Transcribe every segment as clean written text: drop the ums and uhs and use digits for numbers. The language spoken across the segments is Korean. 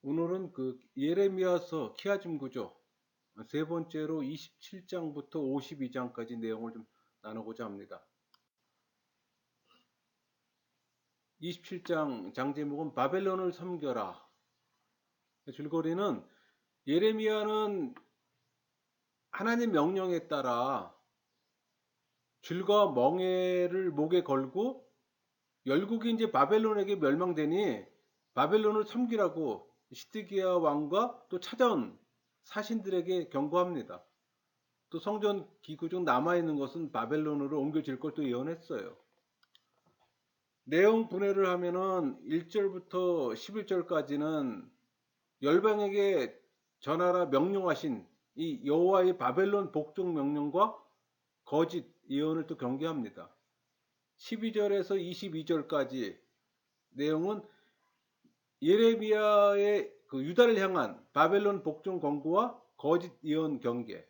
오늘은 그 예레미야서 키아즘 구조 세 번째로 27장부터 52장까지 내용을 좀 나누고자 합니다. 27장 장 제목은 바벨론을 섬겨라. 줄거리는 예레미야는 하나님 명령에 따라 줄과 멍에를 목에 걸고 열국이 이제 바벨론에게 멸망되니 바벨론을 섬기라고 시드기야 왕과 또 찾아온 사신들에게 경고합니다. 또 성전 기구 중 남아있는 것은 바벨론으로 옮겨질 것도 예언했어요. 내용 분해를 하면은 1절부터 11절까지는 열방에게 전하라 명령하신 이 여호와의 바벨론 복종 명령과 거짓 예언을 또 경계합니다. 12절에서 22절까지 내용은 예레미야의 그 유다를 향한 바벨론 복종 권고와 거짓 예언 경계.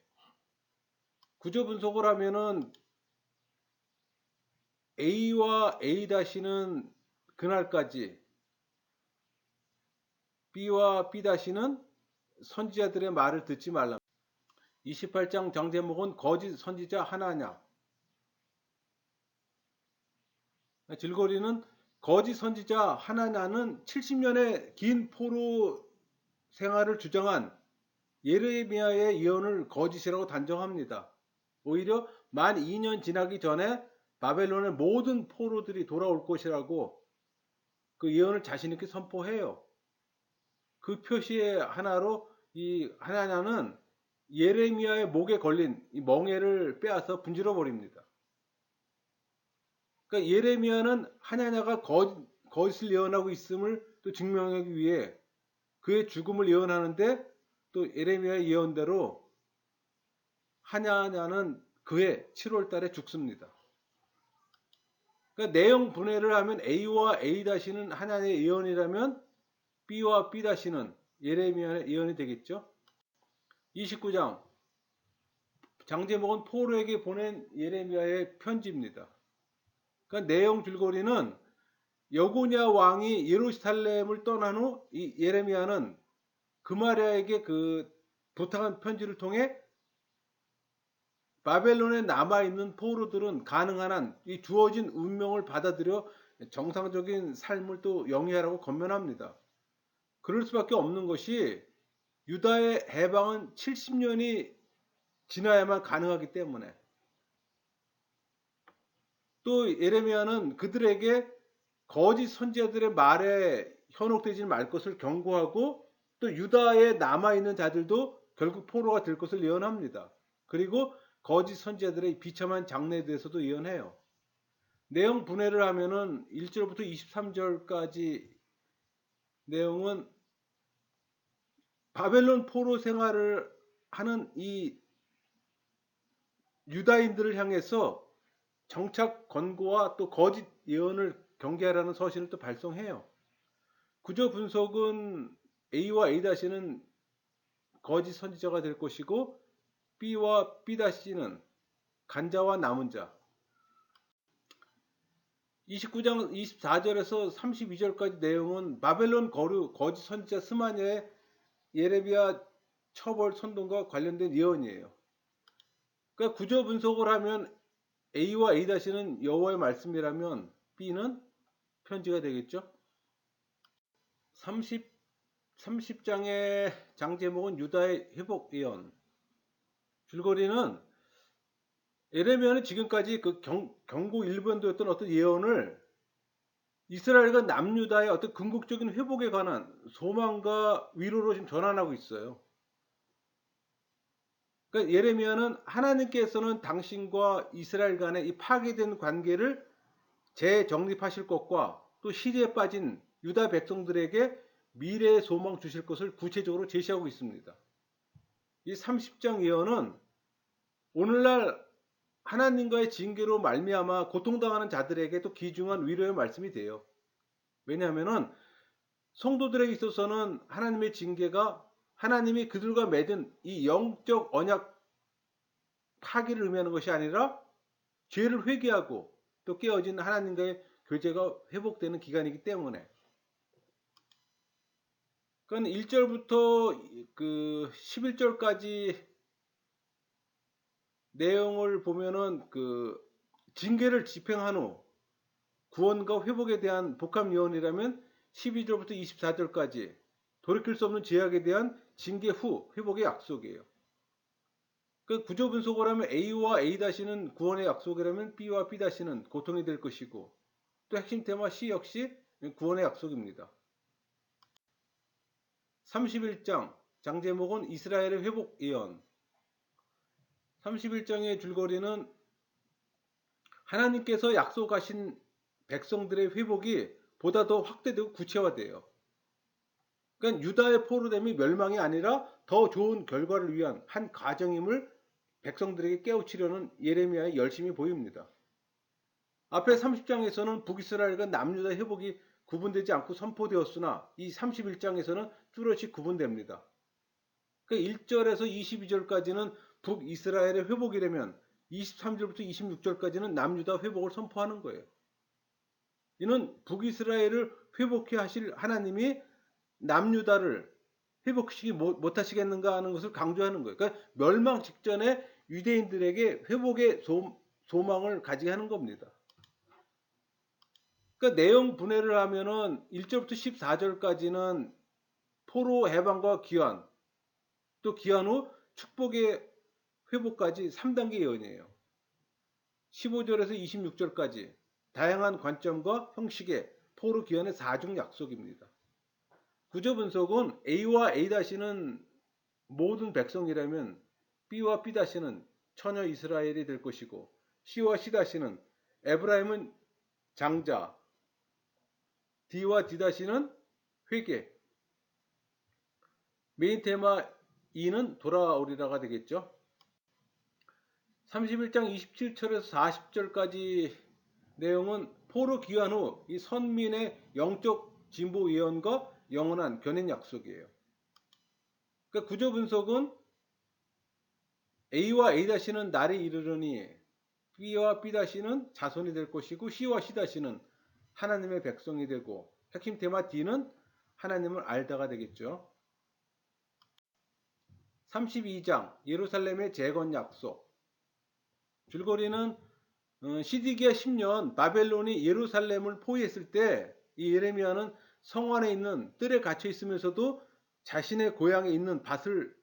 구조 분석을 하면은 A와 A-는 그날까지, B와 B-는 선지자들의 말을 듣지 말라. 28장 장 제목은 거짓 선지자 하나냐. 줄거리는 거짓 선지자 하나냐는 70년의 긴 포로 생활을 주장한 예레미야의 예언을 거짓이라고 단정합니다. 오히려 만 2년 지나기 전에 바벨론의 모든 포로들이 돌아올 것이라고 그 예언을 자신 있게 선포해요. 그 표시의 하나로 이 하나냐는 예레미야의 목에 걸린 이 멍에를 빼앗아 분질러 버립니다. 그러니까 예레미야는 하나냐가 거짓을 예언하고 있음을 또 증명하기 위해 그의 죽음을 예언하는데 또 예레미야의 예언대로 하나냐는 그해 7월 달에 죽습니다. 그러니까 내용 분해를 하면 A와 A-는 하나냐의 예언이라면 B와 B-는 예레미야의 예언이 되겠죠. 29장 장 제목은 포로에게 보낸 예레미야의 편지입니다. 그러니까 내용 줄거리는 여고냐 왕이 예루살렘을 떠난 후 이 예레미야는 그마랴에게 그 부탁한 편지를 통해 바벨론에 남아있는 포로들은 가능한 한 이 주어진 운명을 받아들여 정상적인 삶을 또 영위하라고 권면합니다. 그럴 수밖에 없는 것이 유다의 해방은 70년이 지나야만 가능하기 때문에. 또 예레미야는 그들에게 거짓 선지자들의 말에 현혹되지 말 것을 경고하고 또 유다에 남아있는 자들도 결국 포로가 될 것을 예언합니다. 그리고 거짓 선지자들의 비참한 장래에 대해서도 예언해요. 내용 분해를 하면은 1절부터 23절까지 내용은 바벨론 포로 생활을 하는 이 유다인들을 향해서 정착 권고와 또 거짓 예언을 경계하라는 서신을 또 발송해요. 구조 분석은 A와 A-는 거짓 선지자가 될 것이고 B와 B-는 간자와 남은 자. 29장 24절에서 32절까지 내용은 바벨론 거류 거짓 선지자 스마냐의 예레미야 처벌 선동과 관련된 예언이에요. 그러니까 구조 분석을 하면 A와 A-는 여호와의 말씀이라면 B는 편지가 되겠죠. 30장의 장 제목은 유다의 회복 예언. 줄거리는 예레미야는 지금까지 그 경고 일변도였던 어떤 예언을 이스라엘과 남유다의 어떤 궁극적인 회복에 관한 소망과 위로로 지금 전환하고 있어요. 그러니까 예레미야는 하나님께서는 당신과 이스라엘 간의 이 파괴된 관계를 재정립하실 것과 또 시대에 빠진 유다 백성들에게 미래의 소망 주실 것을 구체적으로 제시하고 있습니다. 이 30장 예언은 오늘날 하나님과의 징계로 말미암아 고통당하는 자들에게 또 귀중한 위로의 말씀이 돼요. 왜냐하면은 성도들에게 있어서는 하나님의 징계가 하나님이 그들과 맺은 이 영적 언약 파기를 의미하는 것이 아니라 죄를 회개하고 또 깨어진 하나님과의 교제가 회복되는 기간이기 때문에. 그러니까 1절부터 그 11절까지 내용을 보면은 그 징계를 집행한 후 구원과 회복에 대한 복합유언이라면 12절부터 24절까지 돌이킬 수 없는 죄악에 대한 징계 후 회복의 약속이에요. 그 구조 분석을 하면 A와 A-는 구원의 약속이라면 B와 B-는 고통이 될 것이고, 또 핵심 테마 C 역시 구원의 약속입니다. 31장 장 제목은 이스라엘의 회복 예언. 31장의 줄거리는 하나님께서 약속하신 백성들의 회복이 보다 더 확대되고 구체화돼요. 그러니까 유다의 포로됨이 멸망이 아니라 더 좋은 결과를 위한 한 과정임을 백성들에게 깨우치려는 예레미야의 열심이 보입니다. 앞에 30장에서는 북이스라엘과 남유다 회복이 구분되지 않고 선포되었으나 이 31장에서는 뚜렷이 구분됩니다. 그 1절에서 22절까지는 북이스라엘의 회복이라면 23절부터 26절까지는 남유다 회복을 선포하는 거예요. 이는 북이스라엘을 회복해 하실 하나님이 남유다를 회복시키지 못하시겠는가 하는 것을 강조하는 거예요. 그러니까 멸망 직전에 유대인들에게 회복의 소망을 가지게 하는 겁니다. 그러니까 내용 분해를 하면은 1절부터 14절까지는 포로 해방과 귀환, 또 귀환 후 축복의 회복까지 3단계 예언이에요. 15절에서 26절까지 다양한 관점과 형식의 포로 귀환의 4중 약속입니다. 구조 분석은 A와 A-는 모든 백성이라면 B와 B-는 처녀 이스라엘이 될 것이고, C와 C-는 에브라임은 장자, D와 D-는 회개, 메인 테마 E는 돌아오리라가 되겠죠. 31장 27절에서 40절까지 내용은 포로 귀환 후 이 선민의 영적 진보 예언과 영원한 견인 약속이에요. 그러니까 구조 분석은 A와 A-는 날이 이르르니 B와 B-는 자손이 될 것이고, C와 C-는 하나님의 백성이 되고, 핵심 테마 D는 하나님을 알다가 되겠죠. 32장 예루살렘의 재건 약속. 줄거리는 시디기야 10년 바벨론이 예루살렘을 포위했을 때 이 예레미야는 성 안에 있는 뜰에 갇혀 있으면서도 자신의 고향에 있는 밭을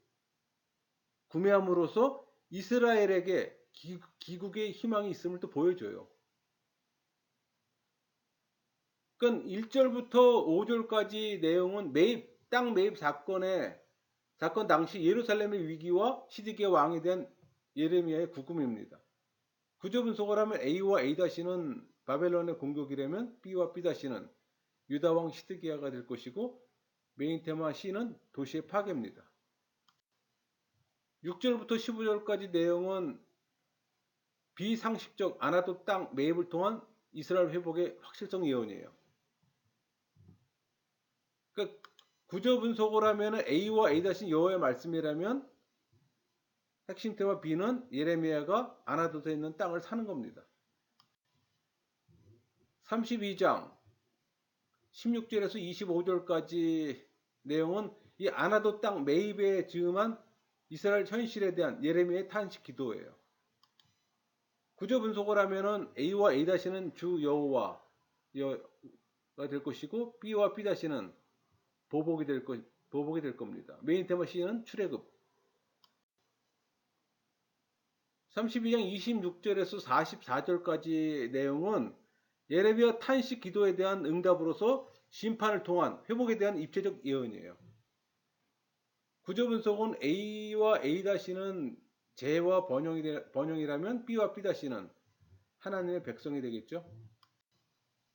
구매함으로써 이스라엘에게 기국의 희망이 있음을 또 보여줘요. 그러니까 1절부터 5절까지 내용은 땅 매입 사건 당시 예루살렘의 위기와 시드기야 왕에 대한 예레미야의 구금입니다. 구조 분석을 하면 A와 A-는 바벨론의 공격이라면 B와 B-는 유다 왕 시드기야가 될 것이고, 메인 테마 C는 도시의 파괴입니다. 6절부터 15절까지 내용은 비상식적 아나도 땅 매입을 통한 이스라엘 회복의 확실성 예언이에요. 그러니까 구조 분석을 하면 A와 A-는 여호와의 말씀이라면 핵심 테마 B는 예레미야가 아나도에 있는 땅을 사는 겁니다. 32장 16절에서 25절까지 내용은 이 아나도 땅 매입에 즈음한 이스라엘 현실에 대한 예레미야의 탄식 기도예요. 구조 분석을 하면은 A와 A-는 주 여호와가 될 것이고, B와 B-는 보복이 될 겁니다. 메인 테마 C는 출애굽. 32장 26절에서 44절까지 내용은 예레미야 탄식 기도에 대한 응답으로서 심판을 통한 회복에 대한 입체적 예언이에요. 구조 분석은 A와 A-는 재와 번영이라면 B와 B-는 하나님의 백성이 되겠죠.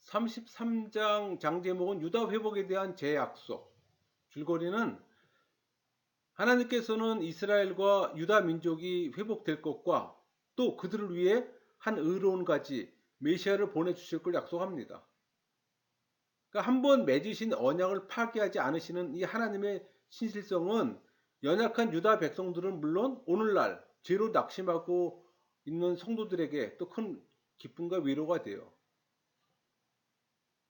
33장 장 제목은 유다 회복에 대한 재약속. 줄거리는 하나님께서는 이스라엘과 유다 민족이 회복될 것과 또 그들을 위해 한 의로운 가지 메시아를 보내주실 걸 약속합니다. 그러니까 한번 맺으신 언약을 파기하지 않으시는 이 하나님의 신실성은 연약한 유다 백성들은 물론 오늘날 죄로 낙심하고 있는 성도들에게 또 큰 기쁨과 위로가 돼요.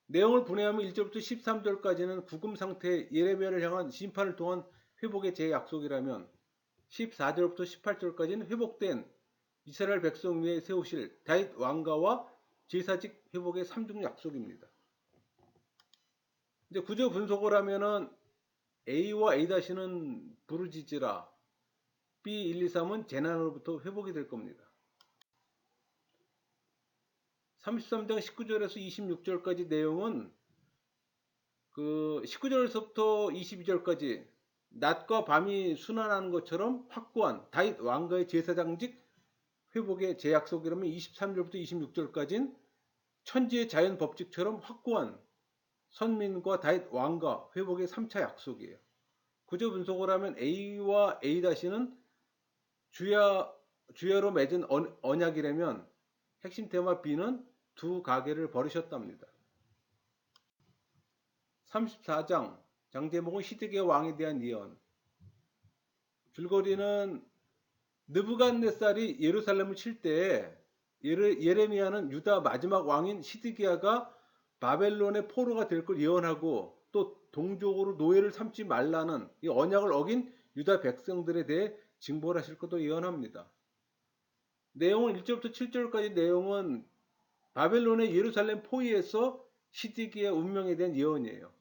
내용을 분해하면 1절부터 13절까지는 구금 상태의 예레미야를 향한 심판을 통한 회복의 제약속이라면 14절부터 18절까지는 회복된 이스라엘 백성 위에 세우실 다윗 왕가와 제사직 회복의 3중 약속입니다. 이제 구조 분석을 하면은 A와 A-는 부르짖으라, B 1, 2, 3은 재난으로부터 회복이 될 겁니다. 33장 19절에서 26절까지 내용은 그 19절에서부터 22절까지 낮과 밤이 순환하는 것처럼 확고한 다윗 왕가의 제사장직 회복의 제약속이라면 23절부터 26절까지는 천지의 자연 법칙처럼 확고한 선민과 다윗 왕가 회복의 3차 약속이에요. 구조 분석을 하면 A와 A-는 주야로 맺은 언약이라면 핵심 테마 B는 두 가게를 버리셨답니다. 34장 장제목은 시드기야 왕에 대한 예언. 줄거리는 느부갓네살이 예루살렘을 칠 때에 예레미야는 유다 마지막 왕인 시드기야가 바벨론의 포로가 될 걸 예언하고 또 동족으로 노예를 삼지 말라는 이 언약을 어긴 유다 백성들에 대해 징벌 하실 것도 예언합니다. 내용은 1절부터 7절까지 내용은 바벨론의 예루살렘 포위에서 시드기야 운명에 대한 예언이에요.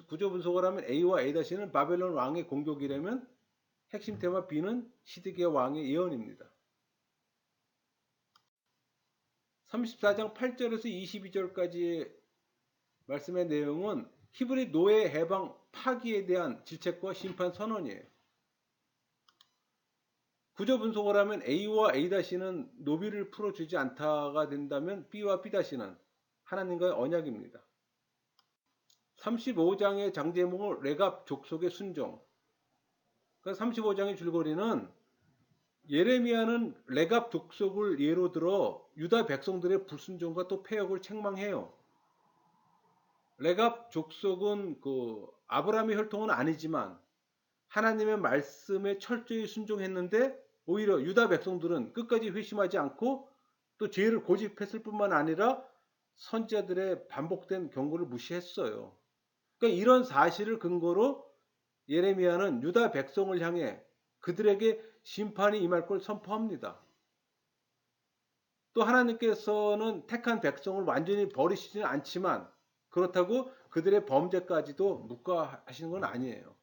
구조 분석을 하면 A와 A-는 바벨론 왕의 공격이라면 핵심 테마 B는 시드기야 왕의 예언입니다. 34장 8절에서 22절까지 말씀의 내용은 히브리 노예 해방 파기에 대한 질책과 심판 선언이에요. 구조 분석을 하면 A와 A-는 노비를 풀어주지 않다가 된다면 B와 B-는 하나님과의 언약입니다. 35장의 장제목은 레갑 족속의 순종. 그러니까 35장의 줄거리는 예레미야는 레갑 족속을 예로 들어 유다 백성들의 불순종과 또 패역을 책망해요. 레갑 족속은 그 아브라함의 혈통은 아니지만 하나님의 말씀에 철저히 순종했는데 오히려 유다 백성들은 끝까지 회심하지 않고 또 죄를 고집했을 뿐만 아니라 선지자들의 반복된 경고를 무시했어요. 그러니까 이런 사실을 근거로 예레미야는 유다 백성을 향해 그들에게 심판이 임할 걸 선포합니다. 또 하나님께서는 택한 백성을 완전히 버리시지는 않지만 그렇다고 그들의 범죄까지도 묵과하시는 건 아니에요.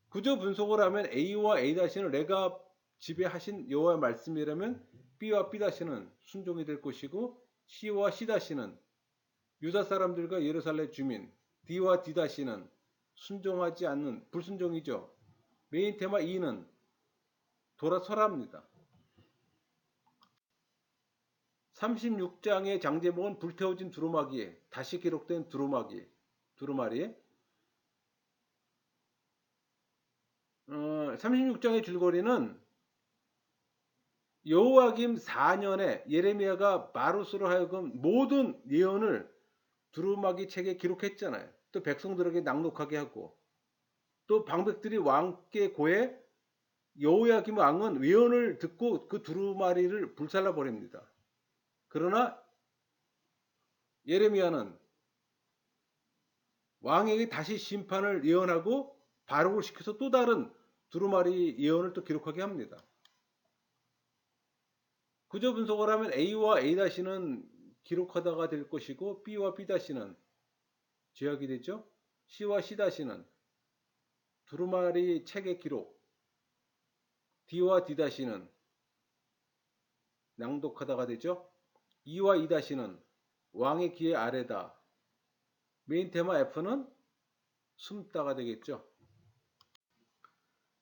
구조 분석을 하면 A와 A-는 레갑 지배하신 여호와의 말씀이라면 B와 B-는 순종이 될 것이고 C와 C-는 유다 사람들과 예루살렘 주민, D와 D-는 순종하지 않는 불순종이죠. 메인 테마 E는 돌아서랍니다. 36장의 장제목은 불태워진 두루마기, 다시 기록된 두루마리. 36장의 줄거리는 여호와김 4년에 예레미야가 바루스로 하여금 모든 예언을 두루마기 책에 기록했잖아요. 또 백성들에게 낭독하게 하고 또 방백들이 왕께 고해 여호야김 왕은 예언을 듣고 그 두루마리를 불살라 버립니다. 그러나 예레미야는 왕에게 다시 심판을 예언하고 발옥을 시켜서 또 다른 두루마리 예언을 또 기록하게 합니다. 구조 분석을 하면 A와 A-는 기록하다가 될 것이고 B와 B-는 죄악이 되죠. C와 C-는 두루마리 책의 기록, D와 D-는 낭독하다가 되죠. E와 E-는 왕의 귀의 아래다. 메인 테마 F는 숨다가 되겠죠.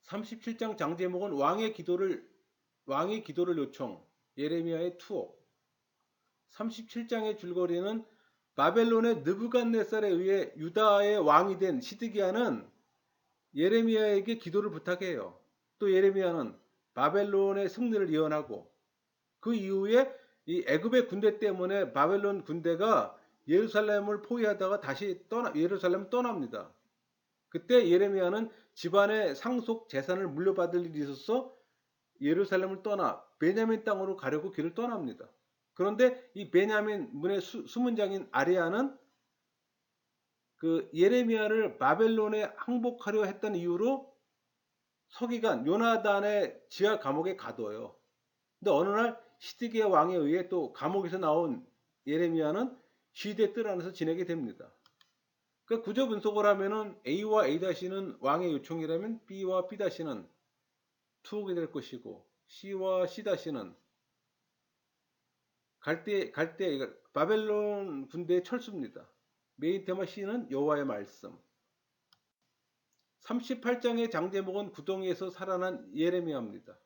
37장 장제목은 왕의 기도를 요청, 예레미야의 투옥. 37장의 줄거리는 바벨론의 느부갓네살에 의해 유다의 왕이 된 시드기야는 예레미야에게 기도를 부탁해요. 또 예레미야는 바벨론의 승리를 예언하고 그 이후에 이 애굽의 군대 때문에 바벨론 군대가 예루살렘을 포위하다가 다시 예루살렘을 떠납니다. 그때 예레미야는 집안의 상속 재산을 물려받을 일이 있어서 예루살렘을 떠나 베냐민 땅으로 가려고 길을 떠납니다. 그런데 이 베냐민 문의 수문장인 아리아는 그 예레미야를 바벨론에 항복하려 했던 이유로 서기관 요나단의 지하 감옥에 가둬요. 근데 어느 날 시드기야 왕에 의해 또 감옥에서 나온 예레미야는 시대 뜰 안에서 지내게 됩니다. 그 구조 분석을 하면은 A와 A-는 왕의 요청이라면 B와 B-는 투옥이 될 것이고 C와 C-는 갈대 바벨론 군대의 철수입니다. 메인 테마 C는 여호와의 말씀. 38장의 장제목은 구덩이에서 살아난 예레미야입니다.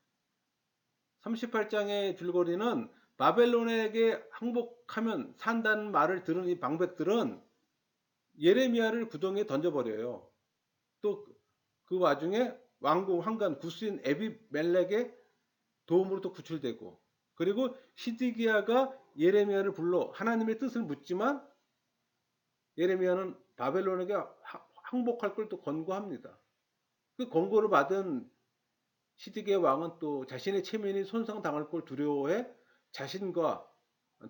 38장의 줄거리는 바벨론에게 항복하면 산다는 말을 들은 이 방백들은 예레미야를 구덩이에 던져버려요. 또 그 와중에 왕궁 황관 구스인 에비멜렉의 도움으로 또 구출되고, 그리고 시드기야가 예레미야를 불러 하나님의 뜻을 묻지만 예레미야는 바벨론에게 항복할 걸 또 권고합니다. 그 권고를 받은 시드기야 왕은 또 자신의 체면이 손상당할 걸 두려워해 자신과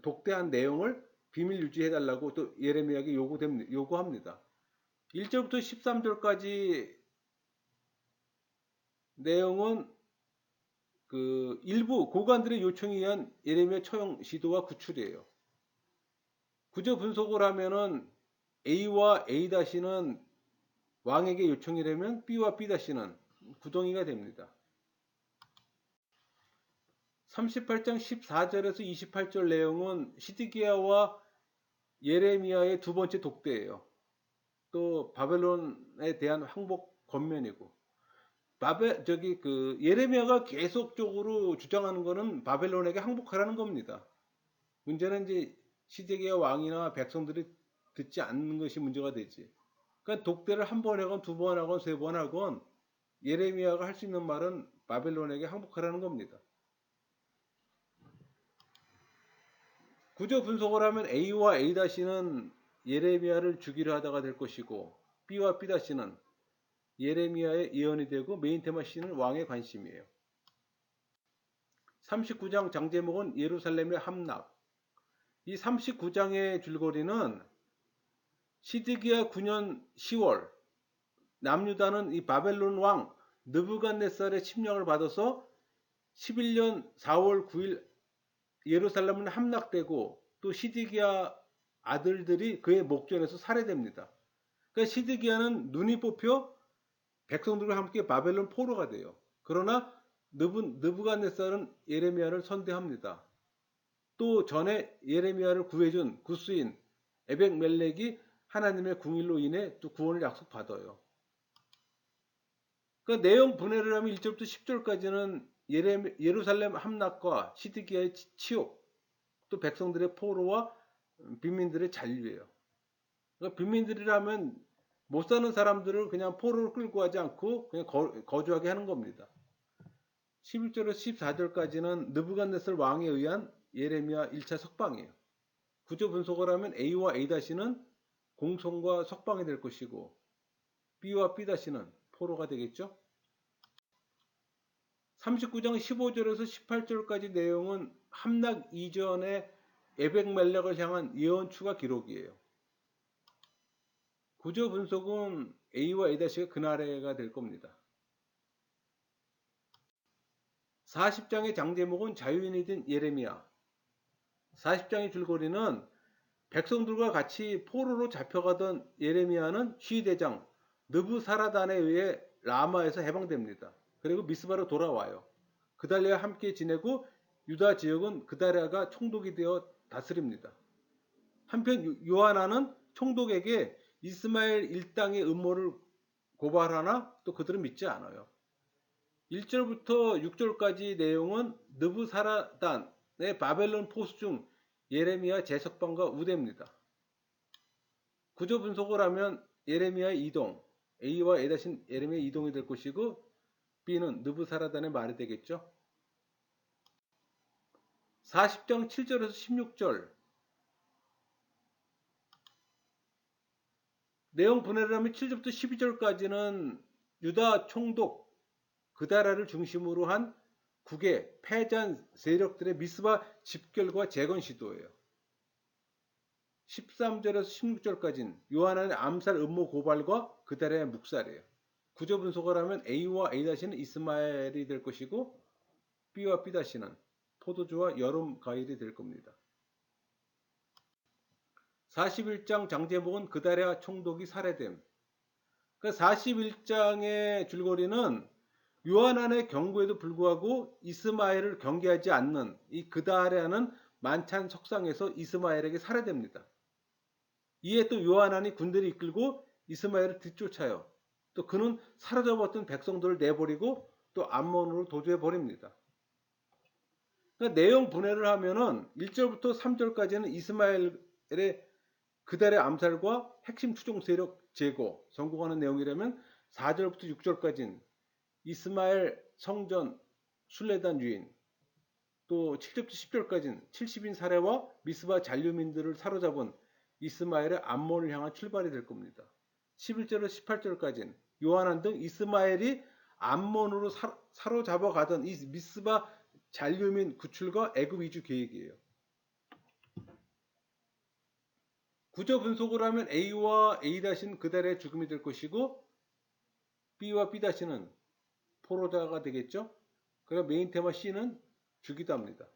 독대한 내용을 비밀 유지해달라고 또 예레미야에게 요구합니다. 1절부터 13절까지 내용은 그 일부 고관들의 요청에 의한 예레미야 처형 시도와 구출이에요. 구조 분석을 하면은 A와 A-는 왕에게 요청이라면 B와 B-는 구덩이가 됩니다. 38장 14절에서 28절 내용은 시드기야와 예레미야의 두 번째 독대예요. 또 바벨론에 대한 항복 권면이고, 예레미야가 계속적으로 주장하는 것은 바벨론에게 항복하라는 겁니다. 문제는 이제 시드기야 왕이나 백성들이 듣지 않는 것이 문제가 되지. 그러니까 독대를 한 번 하건 두 번 하건 세 번 하건 예레미야가 할 수 있는 말은 바벨론에게 항복하라는 겁니다. 구조 분석을 하면 A와 A-는 예레미야를 죽이려 하다가 될 것이고, B와 B-는 예레미야의 예언이 되고, 메인 테마 C는 왕의 관심이에요. 39장 장제목은 예루살렘의 함락. 이 39장의 줄거리는 시드기야 9년 10월 남유다는 이 바벨론 왕 느부갓네살의 침략을 받아서 11년 4월 9일 예루살렘은 함락되고, 또 시드기야 아들들이 그의 목전에서 살해됩니다. 그러니까 시드기야는 눈이 뽑혀 백성들과 함께 바벨론 포로가 돼요. 그러나 느부갓네살은 예레미야를 선대합니다. 또 전에 예레미야를 구해준 구스인 에벡멜렉이 하나님의 궁일로 인해 또 구원을 약속받아요. 그 내용 분해를 하면 1절부터 10절까지는 예루살렘 함락과 시드기야의 치욕, 또 백성들의 포로와 빈민들의 잔류예요. 그러니까 빈민들이라면 못 사는 사람들을 그냥 포로를 끌고 가지 않고 그냥 거주하게 하는 겁니다. 11절에서 14절까지는 느부갓네살 왕에 의한 예레미야 1차 석방이에요. 구조 분석을 하면 A와 A-는 공성과 석방이 될 것이고, B와 B-는 포로가 되겠죠. 39장 15절에서 18절까지 내용은 함락 이전의 에벡멜렉을 향한 예언 추가 기록이에요. 구조 분석은 A와 A-가 그날에가 될 겁니다. 40장의 장제목은 자유인이 된 예레미야. 40장의 줄거리는 백성들과 같이 포로로 잡혀가던 예레미야는 시대장 느부사라단에 의해 라마에서 해방됩니다. 그리고 미스바로 돌아와요. 그달랴와 함께 지내고 유다 지역은 그달랴가 총독이 되어 다스립니다. 한편 요하나는 총독에게 이스마엘 일당의 음모를 고발하나 또 그들은 믿지 않아요. 1절부터 6절까지 내용은 느부사라단의 바벨론 포수 중 예레미야 재석방과 우대입니다. 구조 분석을 하면 예레미야의 이동, A와 A- 예레미야의 이동이 될 것이고, B는 느부사라단의 말이 되겠죠. 40장 7절에서 16절 내용 분해를 하면 7절부터 12절까지는 유다 총독 그다라를 중심으로 한 국의 패잔 세력들의 미스바 집결과 재건 시도예요. 13절에서 16절까지는 요한안의 암살 음모 고발과 그달의 묵살이에요. 구조 분석을 하면 A와 A-는 이스마엘이 될 것이고 B와 B-는 포도주와 여름 과일이 될 겁니다. 41장 장제목은 그달의 총독이 살해됨. 그러니까 41장의 줄거리는 요한안의 경고에도 불구하고 이스마엘을 경계하지 않는 이 그달에는 만찬 석상에서 이스마엘에게 살해됩니다. 이에 또 요한안이 군대를 이끌고 이스마엘을 뒤쫓아요. 또 그는 사로잡았던 백성들을 내버리고 또 암몬으로 도주해 버립니다. 그러니까 내용 분해를 하면은 1절부터 3절까지는 이스마엘의 그달의 암살과 핵심 추종 세력 제거 성공하는 내용이라면 4절부터 6절까지는 이스마엘 성전 순례단 유인, 또 7절부터 10절까지는 70인 살해와 미스바 잔류민들을 사로잡은 이스마엘의 암몬을 향한 출발이 될 겁니다. 11절에서 18절까지는 요한안 등 이스마엘이 암몬으로 사로잡아 가던 이 미스바 잔류민 구출과 애굽 이주 계획이에요. 구조 분석을 하면 A와 A-는 그달의 죽음이 될 것이고 B와 B-는 포로자가 되겠죠. 그리고 메인 테마 C는 주기도 합니다.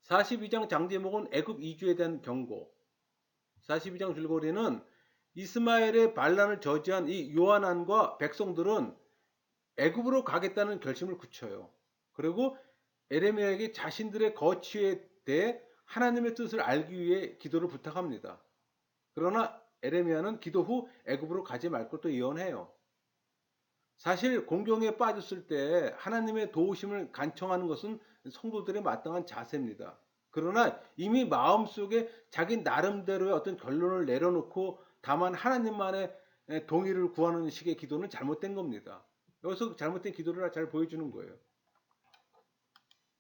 42장 장제목은 애굽 이주에 대한 경고. 42장 줄거리는 이스마엘의 반란을 저지한 이 요한안과 백성들은 애굽으로 가겠다는 결심을 굳혀요. 그리고 에레미야에게 자신들의 거취에 대해 하나님의 뜻을 알기 위해 기도를 부탁합니다. 그러나 에레미야는 기도 후 애굽으로 가지 말 것도 예언해요. 사실 공경에 빠졌을 때 하나님의 도우심을 간청하는 것은 성도들의 마땅한 자세입니다. 그러나 이미 마음속에 자기 나름대로의 어떤 결론을 내려놓고 다만 하나님만의 동의를 구하는 식의 기도는 잘못된 겁니다. 여기서 잘못된 기도를 잘 보여주는 거예요.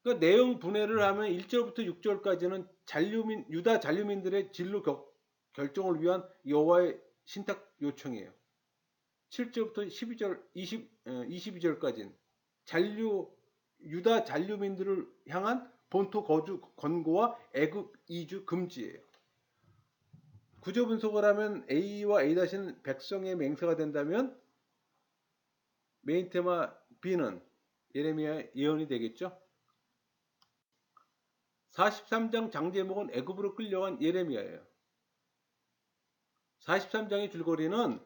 그러니까 내용 분해를 하면 1절부터 6절까지는 유다 잔류민들의 진로 결정을 위한 여호와의 신탁 요청이에요. 7절부터 22절까지는 유다 잔류민들을 향한 본토 거주 권고와 애굽 이주 금지예요. 구조 분석을 하면 A와 A-는 백성의 맹세가 된다면 메인 테마 B는 예레미야 예언이 되겠죠. 43장 장제목은 애굽으로 끌려간 예레미야예요. 43장의 줄거리는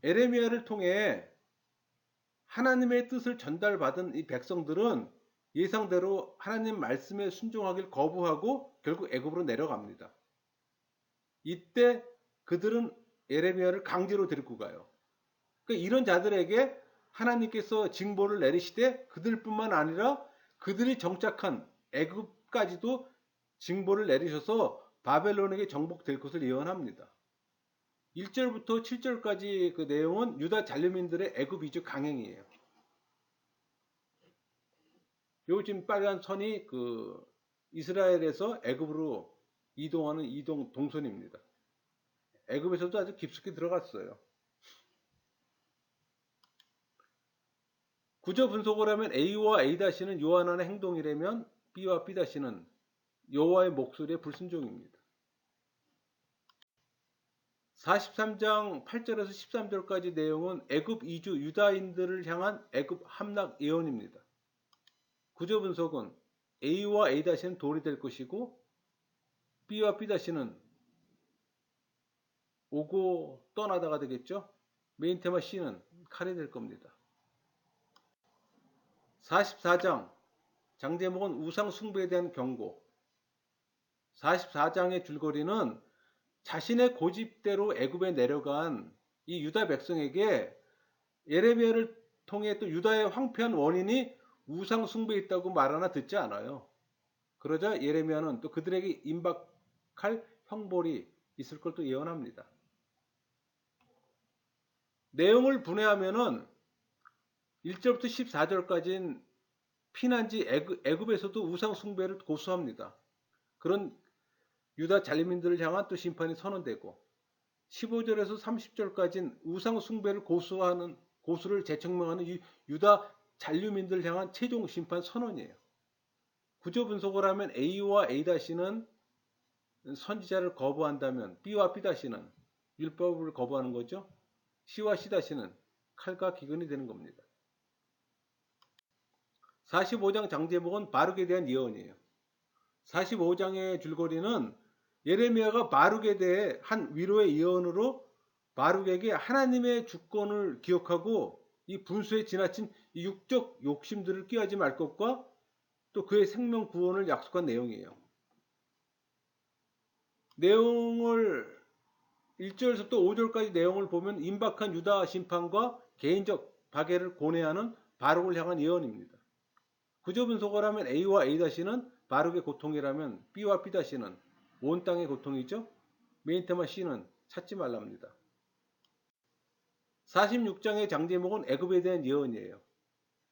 예레미야를 통해 하나님의 뜻을 전달받은 이 백성들은 예상대로 하나님 말씀에 순종하길 거부하고 결국 애굽으로 내려갑니다. 이때 그들은 예레미야를 강제로 데리고 가요. 그러니까 이런 자들에게 하나님께서 징벌을 내리시되 그들뿐만 아니라 그들이 정착한 애굽까지도 징벌을 내리셔서 바벨론에게 정복될 것을 예언합니다. 1절부터 7절까지 그 내용은 유다 잔류민들의 애굽 이주 강행이에요. 요 지금 빨간 선이 그 이스라엘에서 애굽으로 이동하는 동선입니다. 애굽에서도 아주 깊숙이 들어갔어요. 구조 분석을 하면 A와 A-는 요한안의 행동이라면 B와 B-는 여호와의 목소리의 불순종입니다. 43장 8절에서 13절까지 내용은 애굽 이주 유다인들을 향한 애굽 함락 예언입니다. 구조 분석은 A와 A-는 돌이 될 것이고 B와 B-는 오고 떠나다가 되겠죠. 메인 테마 C는 칼이 될 겁니다. 44장 장제목은 우상 숭배에 대한 경고. 44장의 줄거리는 자신의 고집대로 애굽에 내려간 이 유다 백성에게 예레미야를 통해 또 유다의 황폐한 원인이 우상 숭배에 있다고 말하나 듣지 않아요. 그러자 예레미야는 또 그들에게 임박할 형벌이 있을 걸 또 예언합니다. 내용을 분해하면은 1절부터 14절까지는 피난지 애굽에서도 우상 숭배를 고수합니다. 그런 유다 잔류민들을 향한 또 심판이 선언되고 15절에서 30절까지는 우상 숭배를 고수를 재청명하는 유다 잔류민들을 향한 최종 심판 선언이에요. 구조 분석을 하면 A와 A-는 선지자를 거부한다면 B와 B'는 율법을 거부하는 거죠. C와 C'는 칼과 기근이 되는 겁니다. 45장 장제목은 바룩에 대한 예언이에요. 45장의 줄거리는 예레미야가 바룩에 대해 한 위로의 예언으로 바룩에게 하나님의 주권을 기억하고 이 분수에 지나친 육적 욕심들을 끼하지 말 것과 또 그의 생명 구원을 약속한 내용이에요. 내용을 1절에서부터 5절까지 내용을 보면 임박한 유다 심판과 개인적 박해를 고뇌하는 바룩을 향한 예언입니다. 구조 분석을 하면 A와 A-는 바룩의 고통이라면 B와 B'는 온 땅의 고통이죠. 메인 테마 C는 찾지 말랍니다. 46장의 장제목은 애굽에 대한 예언이에요.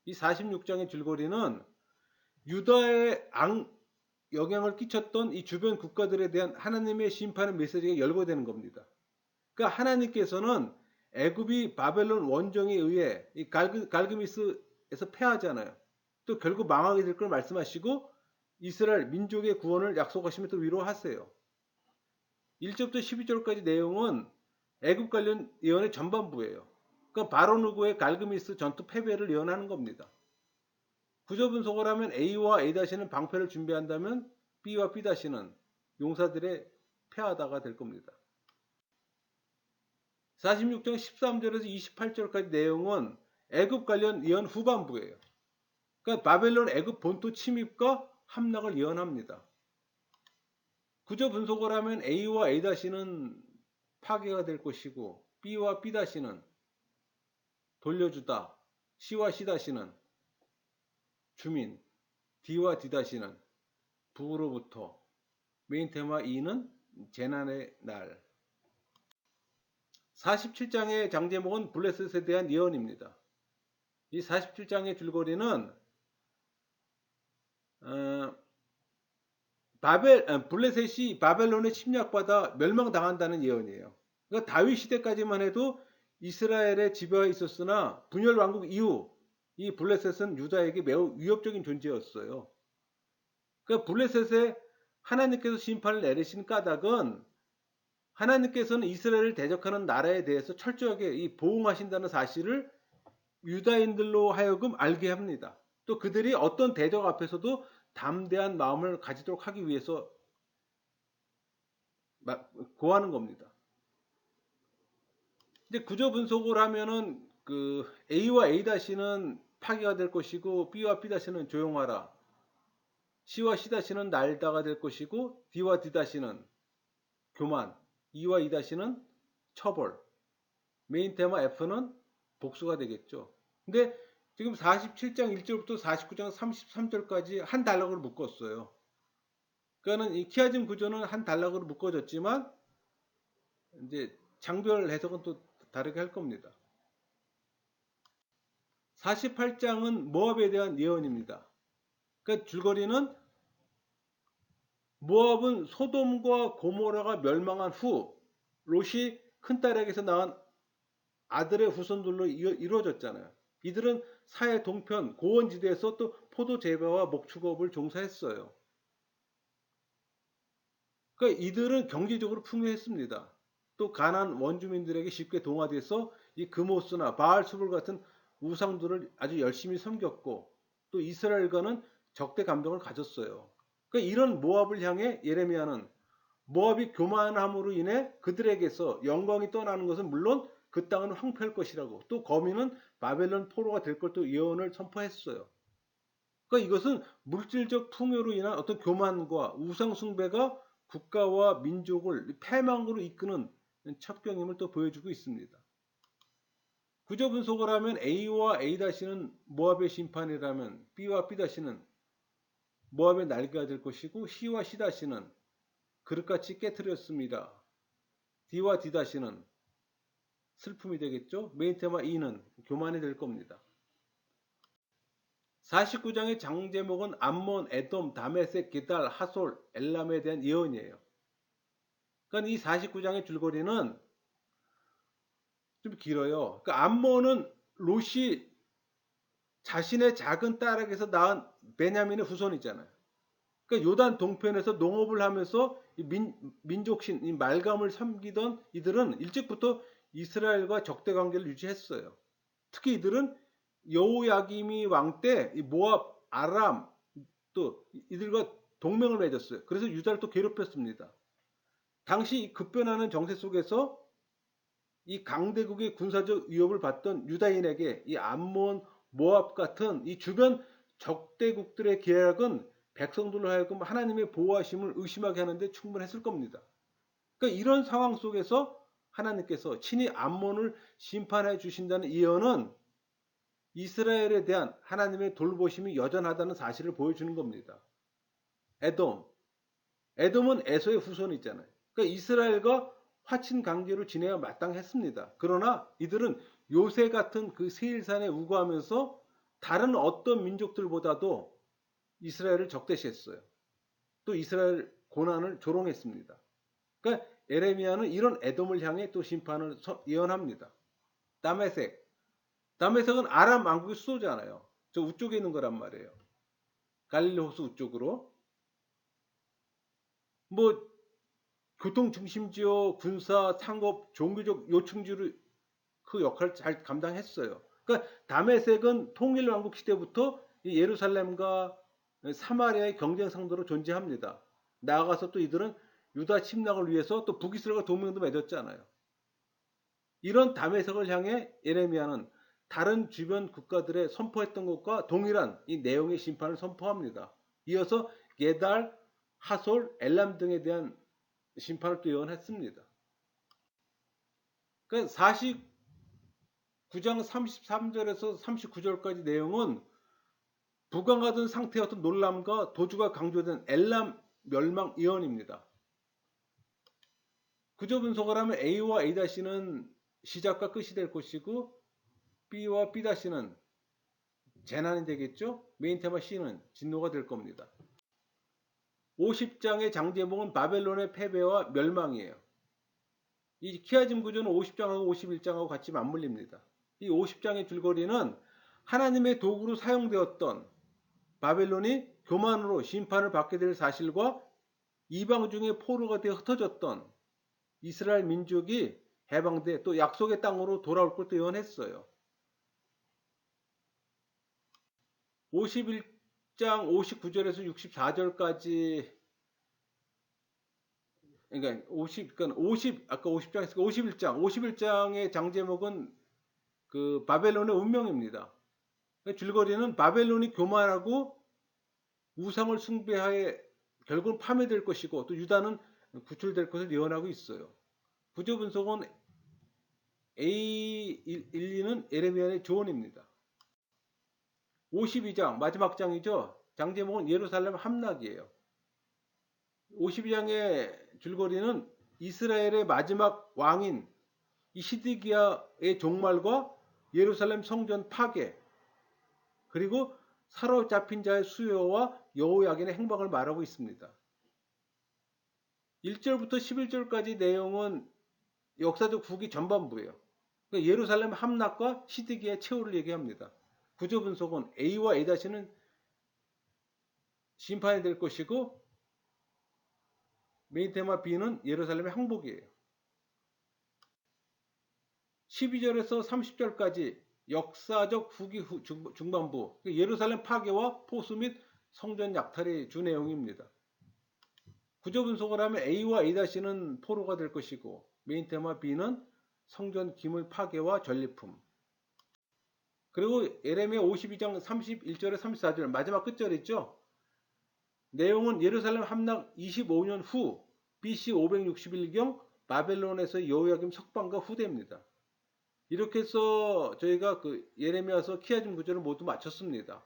이 46장의 줄거리는 유다에 영향을 끼쳤던 이 주변 국가들에 대한 하나님의 심판의 메시지가 열거되는 겁니다. 그러니까 하나님께서는 애굽이 바벨론 원정에 의해 이 갈그미스에서 패하잖아요. 또 결국 망하게 될 걸 말씀하시고 이스라엘 민족의 구원을 약속하시며 또 위로하세요. 1절부터 12절까지 내용은 애굽 관련 예언의 전반부예요. 그러니까 바로 누구의 갈그미스 전투 패배를 예언하는 겁니다. 구조 분석을 하면 A와 A-는 방패를 준비한다면 B와 B-는 용사들의 패하다가 될 겁니다. 46장 13절에서 28절까지 내용은 애굽 관련 예언 후반부예요. 그러니까 바벨론 애굽 본토 침입과 함락을 예언합니다. 구조 분석을 하면 A와 A-는 파괴가 될 것이고 B와 B-는 돌려주다. C와 C-는 주민, D와 D-는 북으로부터, 메인 테마 E는 재난의 날. 47장의 장제목은 블레셋에 대한 예언입니다. 이 47장의 줄거리는 블레셋이 바벨론에 침략받아 멸망당한다는 예언이에요. 그러니까 다윗 시대까지만 해도 이스라엘의 지배하에 있었으나 분열 왕국 이후 이 블레셋은 유다에게 매우 위협적인 존재였어요. 그러니까 블레셋에 하나님께서 심판을 내리신 까닭은 하나님께서는 이스라엘을 대적하는 나라에 대해서 철저하게 보응하신다는 사실을 유다인들로 하여금 알게 합니다. 또 그들이 어떤 대적 앞에서도 담대한 마음을 가지도록 하기 위해서 고하는 겁니다. 이제 구조 분석을 하면은 A와 A-는 파괴가 될 것이고 B와 B-는 조용하라. C와 C-는 날다가 될 것이고 D와 D-는 교만. E와 E-는 처벌. 메인 테마 F는 복수가 되겠죠. 근데 지금 47장 1절부터 49장 33절까지 한 단락으로 묶었어요. 그러니까는 이 키아즘 구조는 한 단락으로 묶어졌지만 이제 장별 해석은 또 다르게 할 겁니다. 48장은 모압에 대한 예언입니다. 그러니까 줄거리는 모압은 소돔과 고모라가 멸망한 후 롯이 큰딸에게서 낳은 아들의 후손들로 이루어졌잖아요. 이들은 사해 동편 고원지대에서 또 포도 재배와 목축업을 종사했어요. 그러니까 이들은 경제적으로 풍요했습니다. 또 가나안 원주민들에게 쉽게 동화돼서 이 그모스나 바알수불 같은 우상들을 아주 열심히 섬겼고 또 이스라엘과는 적대 감정을 가졌어요. 그러니까 이런 모압을 향해 예레미야는 모압이 교만함으로 인해 그들에게서 영광이 떠나는 것은 물론 그 땅은 황폐할 것이라고 또 거민은 바벨론 포로가 될 것도 예언을 선포했어요. 그러니까 이것은 물질적 풍요로 인한 어떤 교만과 우상 숭배가 국가와 민족을 패망으로 이끄는 첩경임을 또 보여주고 있습니다. 구조 분석을 하면 A와 A-는 모압의 심판이라면 B와 B-는 모압의 날개가 될 것이고 C와 C-는 그릇같이 깨트렸습니다. D와 D-는 슬픔이 되겠죠. 메인 테마 E는 교만이 될 겁니다. 49장의 장제목은 암몬, 에돔, 다메섹, 기달, 하솔, 엘람에 대한 예언이에요. 그러니까 이 49장의 줄거리는 좀 길어요. 그러니까 암몬은 롯이 자신의 작은 딸에게서 낳은 베냐민의 후손이잖아요. 그러니까 요단 동편에서 농업을 하면서 이 민족신, 이 말감을 섬기던 이들은 일찍부터 이스라엘과 적대 관계를 유지했어요. 특히 이들은 여호야김이 왕 때 모압, 아람 또 이들과 동맹을 맺었어요. 그래서 유다를 또 괴롭혔습니다. 당시 급변하는 정세 속에서 이 강대국의 군사적 위협을 받던 유다인에게 이 암몬, 모압 같은 이 주변 적대국들의 계략은 백성들로 하여금 하나님의 보호하심을 의심하게 하는데 충분했을 겁니다. 그러니까 이런 상황 속에서 하나님께서 친히 암몬을 심판해 주신다는 예언은 이스라엘에 대한 하나님의 돌보심이 여전하다는 사실을 보여주는 겁니다. 에돔. 에돔은 에서의 후손이 있잖아요. 그러니까 이스라엘과 화친 관계로 지내야 마땅했습니다. 그러나 이들은 요새 같은 그 세일산에 우거하면서 다른 어떤 민족들보다도 이스라엘을 적대시했어요. 또 이스라엘 고난을 조롱했습니다. 그러니까 에레미야는 이런 에돔을 향해 또 심판을 예언합니다. 다메섹. 다메섹은 아람 왕국의 수도잖아요. 저 우쪽에 있는 거란 말이에요. 갈릴리 호수 우쪽으로. 뭐 교통 중심지요, 군사, 상업, 종교적 요충지로 그 역할을 잘 감당했어요. 그러니까 다메섹은 통일 왕국 시대부터 예루살렘과 사마리아의 경쟁 상도로 존재합니다. 나아가서 또 이들은 유다 침략을 위해서 또 북이스라엘과 동맹도 맺었잖아요. 이런 다메섹을 향해 예레미야는 다른 주변 국가들의 선포했던 것과 동일한 이 내용의 심판을 선포합니다. 이어서 게달, 하솔, 엘람 등에 대한 심판을 또 예언했습니다. 그러니까 49장 33절에서 39절까지 내용은 부강하던 상태였던 놀람과 도주가 강조된 엘람 멸망 예언입니다. 구조 분석을 하면 A와 A-는 시작과 끝이 될 것이고 B와 B-는 재난이 되겠죠. 메인 테마 C는 진노가 될 겁니다. 50장의 장제목은 바벨론의 패배와 멸망이에요. 이 키아즘 구조는 50장하고 51장하고 같이 맞물립니다. 이 50장의 줄거리는 하나님의 도구로 사용되었던 바벨론이 교만으로 심판을 받게 될 사실과 이방 중에 포로가 되어 흩어졌던 이스라엘 민족이 해방돼 또 약속의 땅으로 돌아올 것도 예언했어요. 51장 59절에서 64절까지 그러니까 50 아까 50장 했으니까 51장의 장 제목은 그 바벨론의 운명입니다. 줄거리는 바벨론이 교만하고 우상을 숭배하에 결국은 파멸될 것이고 또 유다는 구출될 것을 예언하고 있어요. 구조 분석은 A12는 에레미야의 조언입니다. 52장 마지막 장이죠. 장 제목은 예루살렘 함락이에요. 52장의 줄거리는 이스라엘의 마지막 왕인 이 시드기야의 종말과 예루살렘 성전 파괴 그리고 사로잡힌 자의 수요와 여호야긴의 행방을 말하고 있습니다. 1절부터 11절까지 내용은 역사적 후기 전반부예요. 그러니까 예루살렘 함락과 시드기야의 최후를 얘기합니다. 구조 분석은 A와 A-는 심판이 될 것이고 메인 테마 B는 예루살렘의 항복이에요. 12절에서 30절까지 역사적 후기 중반부 예루살렘 파괴와 포수 및 성전 약탈의 주 내용입니다. 구조 분석을 하면 A와 A-는 포로가 될 것이고 메인 테마 B는 성전 기물 파괴와 전리품 그리고 예레미야 52장 31절에 34절 마지막 끝절 있죠. 내용은 예루살렘 함락 25년 후 BC 561경 바벨론에서 여호야김 석방과 후대입니다. 이렇게 해서 저희가 그 예레미야서 키아즘 구절을 모두 마쳤습니다.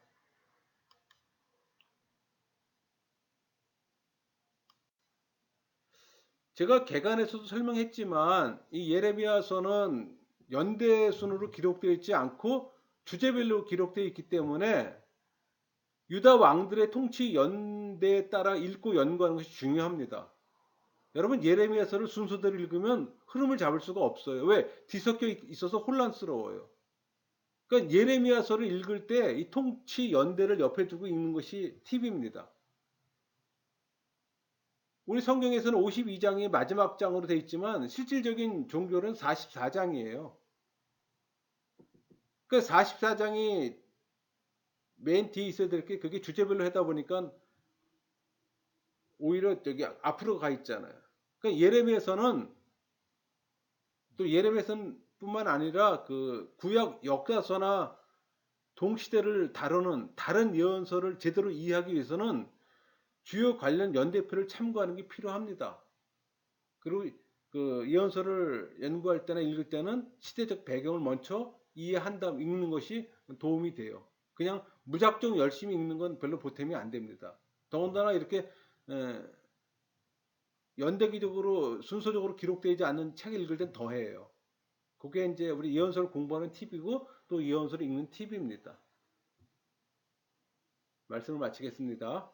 제가 개간에서도 설명했지만 이 예레미야서는 연대 순으로 기록되어 있지 않고 주제별로 기록되어 있기 때문에 유다 왕들의 통치 연대에 따라 읽고 연구하는 것이 중요합니다. 여러분 예레미야서를 순서대로 읽으면 흐름을 잡을 수가 없어요. 왜? 뒤섞여 있어서 혼란스러워요. 그러니까 예레미야서를 읽을 때 이 통치 연대를 옆에 두고 읽는 것이 팁입니다. 우리 성경에서는 52장이 마지막 장으로 되어 있지만 실질적인 종교는 44장이에요. 그 44장이 맨 뒤에 있어야 될 게 그게 주제별로 하다 보니까 오히려 저기 앞으로 가 있잖아요. 그러니까 예레미야서는 또 예레미야서는 뿐만 아니라 그 구약 역사서나 동시대를 다루는 다른 예언서를 제대로 이해하기 위해서는 주요 관련 연대표를 참고하는 게 필요합니다. 그리고 그 예언서를 연구할 때나 읽을 때는 시대적 배경을 먼저 이해한 다음 읽는 것이 도움이 돼요. 그냥 무작정 열심히 읽는 건 별로 보탬이 안 됩니다. 더군다나 이렇게 연대기적으로 순서적으로 기록되지 않는 책을 읽을 땐 더해요. 그게 이제 우리 예언서를 공부하는 팁이고 또 예언서를 읽는 팁입니다. 말씀을 마치겠습니다.